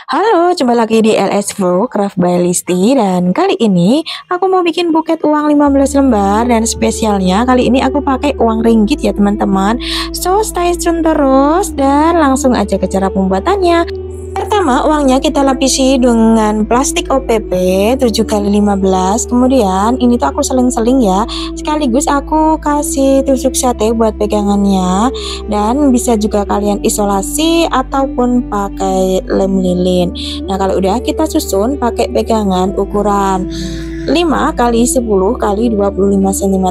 Halo, jumpa lagi di LS Flow Craft by Listi. Dan kali ini aku mau bikin buket uang 15 lembar. Dan spesialnya kali ini aku pakai uang ringgit ya teman-teman. So stay tune terus dan langsung aja ke cara pembuatannya. Pertama, uangnya kita lapisi dengan plastik OPP 7x15. Kemudian ini tuh aku seling-seling ya. Sekaligus aku kasih tusuk sate buat pegangannya. Dan bisa juga kalian isolasi ataupun pakai lem lilin. Nah, kalau udah kita susun pakai pegangan ukuran 5 x 10 x 25 cm.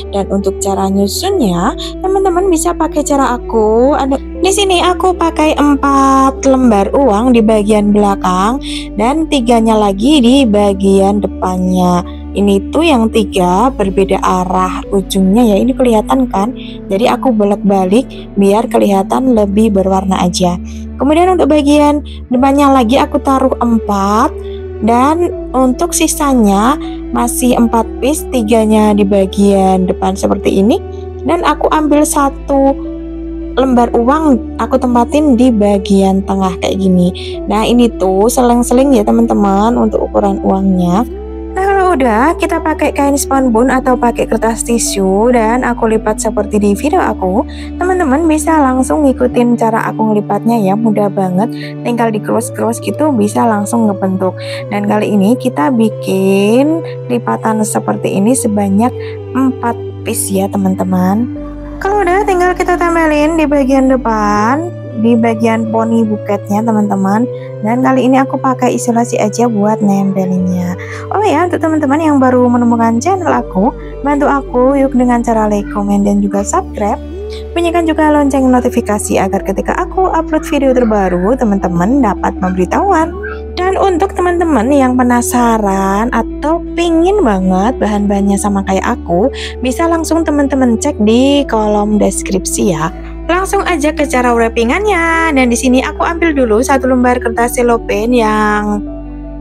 Dan untuk cara nyusunnya, teman-teman bisa pakai cara aku. Di sini aku pakai 4 lembar uang di bagian belakang dan 3-nya lagi di bagian depannya. Ini tuh yang 3 berbeda arah ujungnya ya, ini kelihatan kan? Jadi aku bolak-balik biar kelihatan lebih berwarna aja. Kemudian untuk bagian depannya lagi aku taruh 4. Dan untuk sisanya masih 4 piece, 3-nya di bagian depan seperti ini. Dan aku ambil 1 lembar uang, aku tempatin di bagian tengah kayak gini. Nah, ini tuh seling-seling ya teman-teman untuk ukuran uangnya. Nah, kalau udah kita pakai kain spons atau pakai kertas tisu dan aku lipat seperti di video aku, teman-teman bisa langsung ngikutin cara aku ngelipatnya ya, mudah banget, tinggal di cross gitu bisa langsung ngebentuk. Dan kali ini kita bikin lipatan seperti ini sebanyak 4 piece ya teman-teman. Kalau udah tinggal kita tempelin di bagian depan, di bagian poni buketnya teman-teman. Dan kali ini aku pakai isolasi aja buat nempelinnya. Oh ya, untuk teman-teman yang baru menemukan channel aku, bantu aku yuk dengan cara like, komen, dan juga subscribe. Bunyikan juga lonceng notifikasi agar ketika aku upload video terbaru, teman-teman dapat pemberitahuan. Dan untuk teman-teman yang penasaran atau pingin banget bahan-bahannya sama kayak aku, bisa langsung teman-teman cek di kolom deskripsi ya. Langsung aja ke cara wrappingannya. Dan di sini aku ambil dulu 1 lembar kertas selopen yang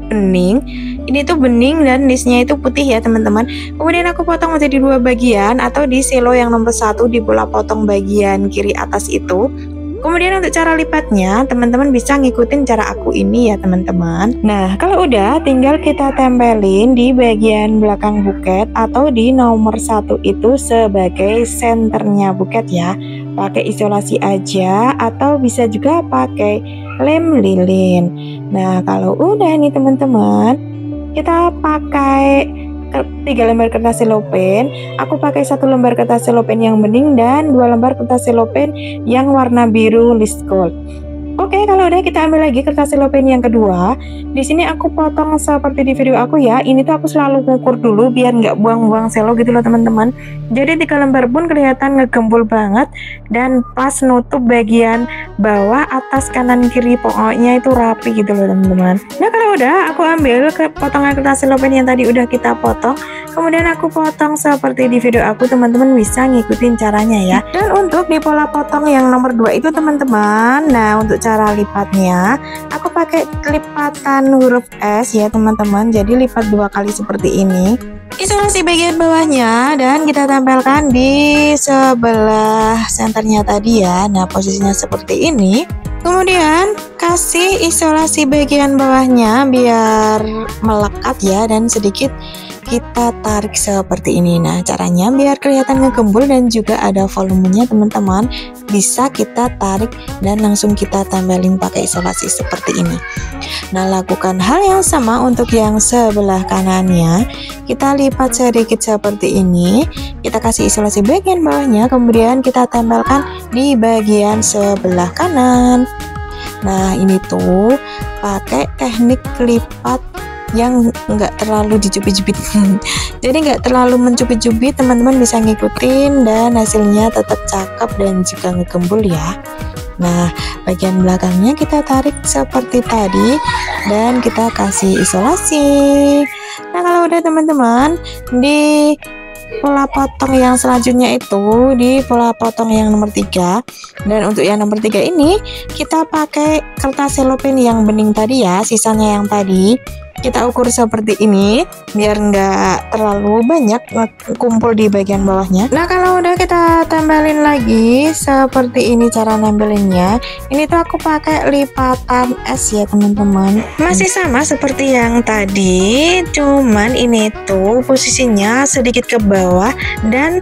bening. Ini tuh bening dan listnya itu putih ya teman-teman. Kemudian aku potong menjadi 2 bagian, atau di selo yang nomor 1 di bola potong bagian kiri atas itu. Kemudian untuk cara lipatnya, teman-teman bisa ngikutin cara aku ini ya teman-teman. Nah, kalau udah tinggal kita tempelin di bagian belakang buket atau di nomor 1 itu sebagai senternya buket ya. Pakai isolasi aja atau bisa juga pakai lem lilin. Nah, kalau udah nih teman-teman, kita pakai 3 lembar kertas selopen. Aku pakai 1 lembar kertas selopen yang bening dan 2 lembar kertas selopen yang warna biru list gold. Oke, kalau udah kita ambil lagi kertas selopen yang kedua. Di sini aku potong seperti di video aku ya. Ini tuh aku selalu ngukur dulu biar nggak buang-buang selo gitu loh teman-teman. Jadi 3 lembar pun kelihatan ngegembul banget dan pas nutup bagian bawah, atas, kanan, kiri, pokoknya itu rapi gitu loh teman-teman. Nah, kalau udah aku ambil ke potongan kertas selopen yang tadi udah kita potong. Kemudian aku potong seperti di video aku, teman-teman bisa ngikutin caranya ya. Dan untuk di pola potong yang nomor 2 itu teman-teman, nah untuk cara lipatnya aku pakai lipatan huruf S ya teman-teman. Jadi lipat 2 kali seperti ini. Isolasi bagian bawahnya dan kita tempelkan di sebelah senternya tadi ya. Nah, posisinya seperti ini. Kemudian kasih isolasi bagian bawahnya biar melekat ya, dan sedikit kita tarik seperti ini. Nah, caranya biar kelihatan ngegembul dan juga ada volumenya teman-teman, bisa kita tarik dan langsung kita tempelin pakai isolasi seperti ini. Nah, lakukan hal yang sama untuk yang sebelah kanannya. Kita lipat sedikit seperti ini, kita kasih isolasi bagian bawahnya, kemudian kita tempelkan di bagian sebelah kanan. Nah, ini tuh pakai teknik lipat yang enggak terlalu dijepit-jepit. Jadi enggak terlalu mencubit-cubit, teman-teman bisa ngikutin dan hasilnya tetap cakep dan juga ngegembul ya. Nah, bagian belakangnya kita tarik seperti tadi dan kita kasih isolasi. Nah, kalau udah teman-teman, di pola potong yang selanjutnya itu di pola potong yang nomor 3. Dan untuk yang nomor 3 ini kita pakai kertas selopen yang bening tadi ya, sisanya yang tadi. Kita ukur seperti ini biar nggak terlalu banyak kumpul di bagian bawahnya. Nah, kalau udah kita tempelin lagi seperti ini cara nempelinnya. Ini tuh aku pakai lipatan es ya teman-teman. Masih sama seperti yang tadi, cuman ini tuh posisinya sedikit ke bawah, dan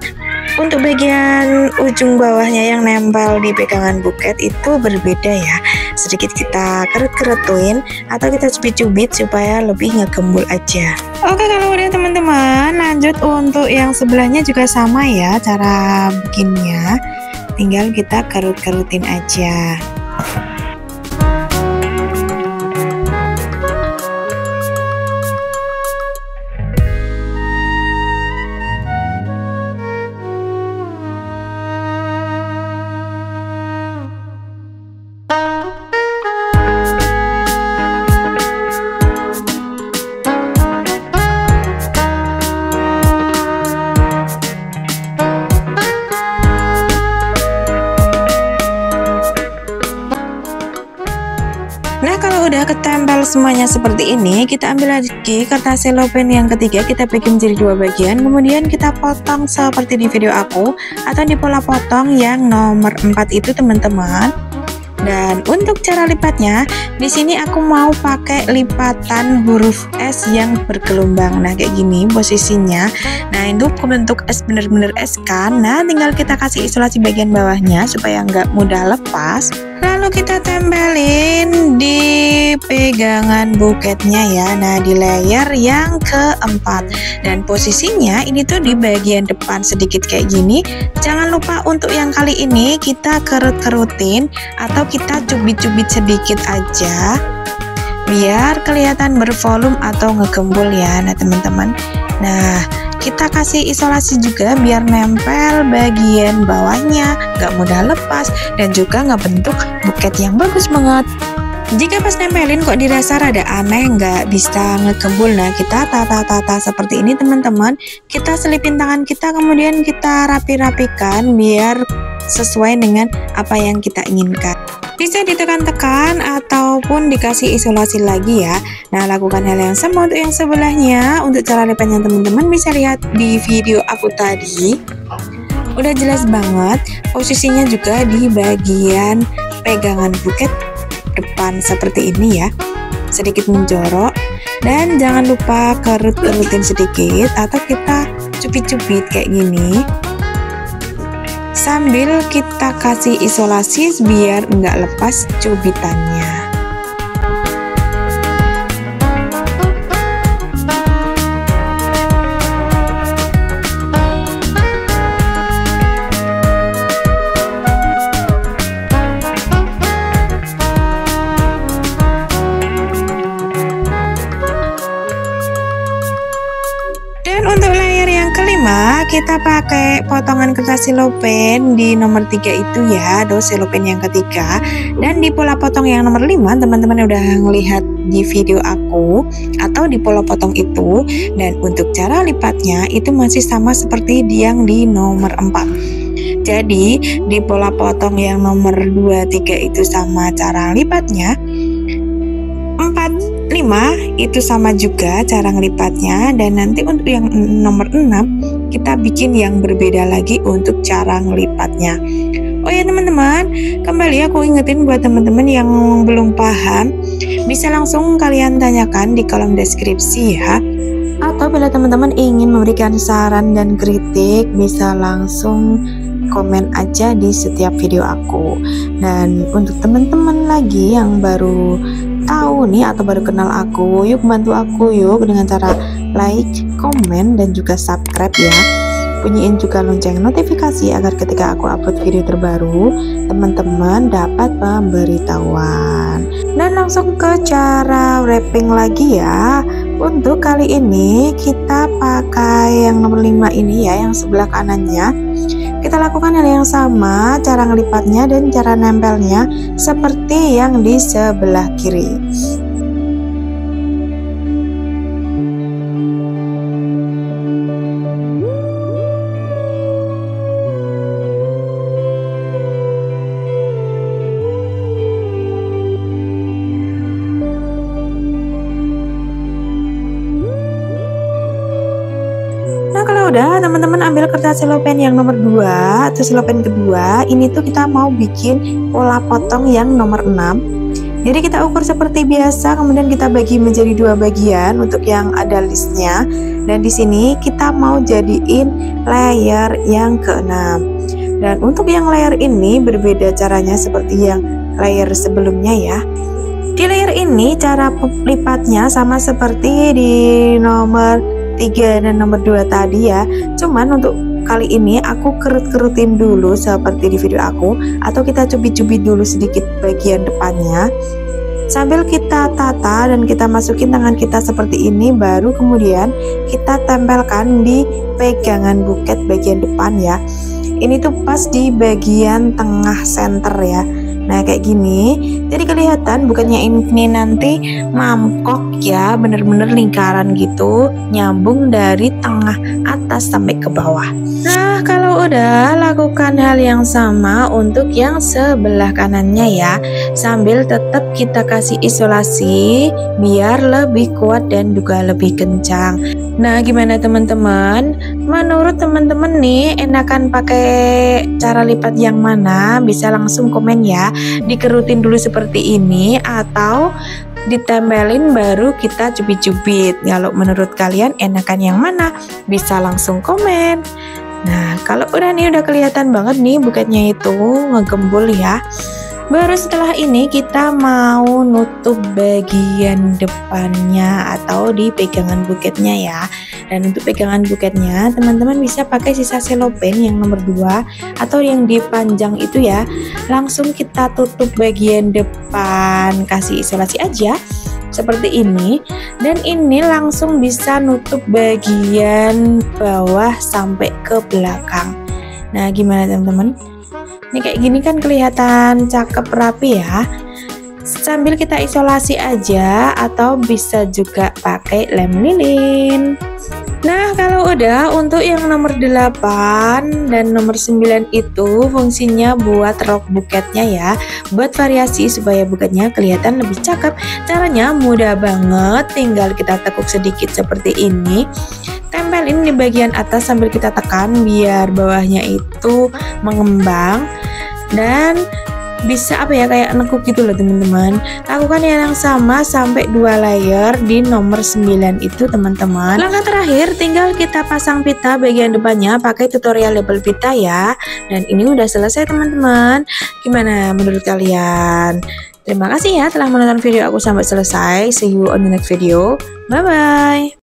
untuk bagian ujung bawahnya yang nempel di pegangan buket itu berbeda ya. Sedikit kita kerut-kerutuin atau kita cubit-cubit supaya lebih ngegembul aja. Oke, kalau udah teman-teman, lanjut untuk yang sebelahnya juga sama ya cara bikinnya. Tinggal kita kerut-kerutin aja. Nah, kalau udah ketempel semuanya seperti ini, kita ambil lagi kertas selopen yang ketiga, kita bikin jadi dua bagian, kemudian kita potong seperti di video aku atau di pola potong yang nomor 4 itu teman-teman. Dan untuk cara lipatnya, di sini aku mau pakai lipatan huruf S yang bergelombang. Nah, kayak gini posisinya. Nah, itu bentuk S bener-bener S kan. Nah, tinggal kita kasih isolasi bagian bawahnya supaya nggak mudah lepas. Lalu kita tempelin di pegangan buketnya ya. Nah, di layer yang keempat. Dan posisinya ini tuh di bagian depan sedikit kayak gini. Jangan lupa untuk yang kali ini kita kerut-kerutin atau kita cubit-cubit sedikit aja biar kelihatan bervolume atau ngegembul ya. Nah teman-teman, nah kita kasih isolasi juga biar nempel bagian bawahnya nggak mudah lepas dan juga nggak bentuk buket yang bagus banget. Jika pas nempelin kok dirasa rada aneh, nggak bisa ngegembul, nah kita tata-tata seperti ini teman-teman. Kita selipin tangan kita, kemudian kita rapi-rapikan biar sesuai dengan apa yang kita inginkan. Bisa ditekan-tekan ataupun dikasih isolasi lagi ya. Nah, lakukan hal yang sama untuk yang sebelahnya. Untuk cara lipatnya teman-teman bisa lihat di video aku tadi. Udah jelas banget, posisinya juga di bagian pegangan buket depan seperti ini ya, sedikit menjorok, dan jangan lupa kerut-kerutin sedikit atau kita cubit-cubit kayak gini sambil kita kasih isolasi biar enggak lepas cubitannya. Dan untuk layer yang kelima kita pakai potongan kertas selopen di nomor 3 itu ya, selopen yang ketiga. Dan di pola potong yang nomor 5 teman-teman udah ngelihat di video aku atau di pola potong itu. Dan untuk cara lipatnya itu masih sama seperti yang di nomor 4. Jadi di pola potong yang nomor 2, 3 itu sama cara lipatnya. 4, 5 itu sama juga cara ngelipatnya. Dan nanti untuk yang nomor 6 kita bikin yang berbeda lagi untuk cara ngelipatnya. Oh ya teman-teman, kembali aku ingetin buat teman-teman yang belum paham, bisa langsung kalian tanyakan di kolom deskripsi ya. Atau bila teman-teman ingin memberikan saran dan kritik, bisa langsung komen aja di setiap video aku. Dan untuk teman-teman lagi yang baru tahu nih atau baru kenal aku, yuk bantu aku yuk dengan cara like, komen, dan juga subscribe ya. Bunyiin juga lonceng notifikasi agar ketika aku upload video terbaru teman-teman dapat pemberitahuan. Dan langsung ke cara wrapping lagi ya. Untuk kali ini kita pakai yang nomor 5 ini ya, yang sebelah kanannya. Kita lakukan hal yang sama, cara ngelipatnya dan cara nempelnya seperti yang di sebelah kiri. udah, teman-teman ambil kertas selopen yang nomor 2 atau selopen kedua. Ini tuh kita mau bikin pola potong yang nomor 6. Jadi kita ukur seperti biasa, kemudian kita bagi menjadi 2 bagian untuk yang ada listnya. Dan di sini kita mau jadiin layer yang ke-6. Dan untuk yang layer ini berbeda caranya seperti yang layer sebelumnya ya. Di layer ini cara lipatnya sama seperti di nomor 3 dan nomor 2 tadi ya. Cuman untuk kali ini aku kerut-kerutin dulu seperti di video aku, atau kita cubit-cubit dulu sedikit bagian depannya sambil kita tata dan kita masukin tangan kita seperti ini, baru kemudian kita tempelkan di pegangan buket bagian depan ya. Ini tuh pas di bagian tengah center ya. Nah kayak gini, jadi kelihatan bukannya ini nanti mangkok ya, bener-bener lingkaran gitu, nyambung dari tengah atas sampai ke bawah. Nah kalau udah, lakukan hal yang sama untuk yang sebelah kanannya ya, sambil tetap kita kasih isolasi biar lebih kuat dan juga lebih kencang. Nah gimana teman-teman, menurut teman-teman nih enakan pakai cara lipat yang mana? Bisa langsung komen ya, dikerutin dulu seperti ini atau ditempelin baru kita cubit-cubit. Kalau menurut kalian enakan yang mana? Bisa langsung komen. Nah kalau udah nih, udah kelihatan banget nih buketnya itu ngegembul ya. Baru setelah ini kita mau nutup bagian depannya atau di pegangan buketnya ya. Dan untuk pegangan buketnya teman-teman bisa pakai sisa selopen yang nomor 2 atau yang dipanjang itu ya. Langsung kita tutup bagian depan, kasih isolasi aja seperti ini. Dan ini langsung bisa nutup bagian bawah sampai ke belakang. Nah gimana teman-teman? Ini kayak gini kan kelihatan cakep rapi ya. Sambil kita isolasi aja atau bisa juga pakai lem lilin. Nah kalau udah, untuk yang nomor 8 dan nomor 9 itu fungsinya buat rok buketnya ya, buat variasi supaya buketnya kelihatan lebih cakep. Caranya mudah banget, tinggal kita tekuk sedikit seperti ini, tempelin di bagian atas sambil kita tekan biar bawahnya itu mengembang dan bisa kayak nekuk gitu loh teman-teman. Lakukan yang sama sampai 2 layer di nomor 9 itu teman-teman. Langkah terakhir tinggal kita pasang pita bagian depannya pakai tutorial label pita ya. Dan ini udah selesai teman-teman. Gimana menurut kalian? Terima kasih ya telah menonton video aku sampai selesai. See you on the next video. Bye bye.